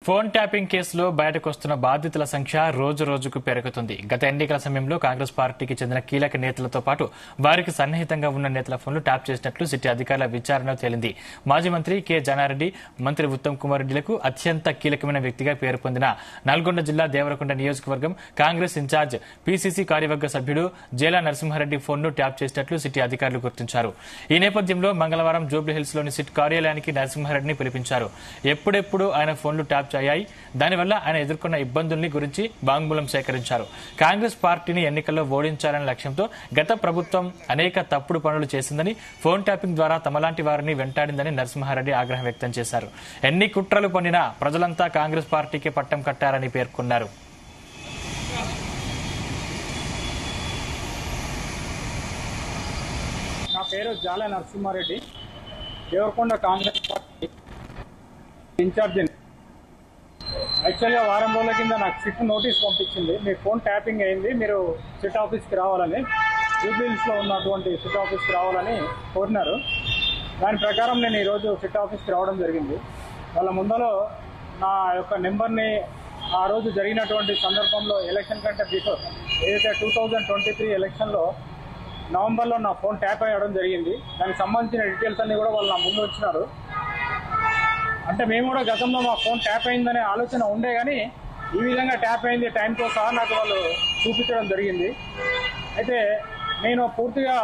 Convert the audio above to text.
Phone tapping కేసులో బయటకొస్తున్న బాధితుల సంఖ్య రోజు రోజుకు పెరుగుతుంది. గత ఎన్నికల సమయంలో కాంగ్రెస్ పార్టీకి చెందిన కీలక నేతలతో పాటు వారికి సన్నిహితంగా ఉన్న నేతల ఫోన్లు ట్యాప్ చేసినట్లు సిటీ అధికారుల విచారణలో తేలింది. మాజీ మంత్రి కె జానారెడ్డి, మంత్రి ఉత్తమ్ కుమార్ రెడ్డిలకు అత్యంత కీలకమైన వ్యక్తిగా పేరు పొందిన నల్గొండ జిల్లా దేవరకొండ నియోజకవర్గం కాంగ్రెస్ ఇన్ఛార్జ్ పిసిసి కార్యవర్గ సభ్యుడు జేలా నరసింహారెడ్డి ఫోన్ను ట్యాప్ చేసినట్లు సిటీ అధికారులు గుర్తించారు. ఈ నేపథ్యంలో మంగళవారం జూబ్లీహిల్స్ లోని సిట్ కార్యాలయానికి నరసింహారెడ్డిని పిలిపించారు. ఎప్పుడెప్పుడు ఆయన ఫోన్లు ట్యాప్ అయ్యాయి, దానివల్ల ఆయన ఎదుర్కొన్న ఇబ్బందుల్ని గురించి వాంగ్మూలం సేకరించారు. కాంగ్రెస్ పార్టీని ఎన్నికల్లో ఓడించాలనే లక్ష్యంతో గత ప్రభుత్వం అనేక తప్పుడు పనులు చేసిందని, ఫోన్ ట్యాపింగ్ ద్వారా తమలాంటి వారిని వెంటాడిందని నరసింహారెడ్డి ఆగ్రహం వ్యక్తం చేశారు. ఎన్ని కుట్రలు పన్నినా ప్రజలంతా కాంగ్రెస్ పార్టీకే పట్టం కట్టారని పేర్కొన్నారు. నా పేరు జాలా నరసింహారెడ్డి, దేవరకొండ కాంగ్రెస్ పార్టీ ఇన్ఛార్జి. యాక్చువల్గా వారం రోజుల కింద నాకు సిట్ నోటీస్ పంపించింది, మీ ఫోన్ ట్యాపింగ్ అయింది, మీరు సిట్ ఆఫీస్కి రావాలని, జూబ్లీహిల్స్లో ఉన్నటువంటి సిట్ ఆఫీస్కి రావాలని కోరినారు. దాని ప్రకారం నేను ఈరోజు సిట్ ఆఫీస్కి రావడం జరిగింది. వాళ్ళ ముందలో నా యొక్క నెంబర్ని ఆ రోజు జరిగినటువంటి సందర్భంలో ఎలక్షన్ కంటే బిఫోర్ ఏదైతే 2023 ఎలక్షన్లో నవంబర్లో నా ఫోన్ ట్యాప్ అయ్యడం జరిగింది. దానికి సంబంధించిన డీటెయిల్స్ అన్ని కూడా వాళ్ళు నా ముందు వచ్చినారు. అంటే మేము కూడా గతంలో మా ఫోన్ ట్యాప్ అయిందనే ఆలోచన ఉండే, కానీ ఈ విధంగా ట్యాప్ అయింది టైంతో సహా నాకు వాళ్ళు చూపించడం జరిగింది. అయితే నేను పూర్తిగా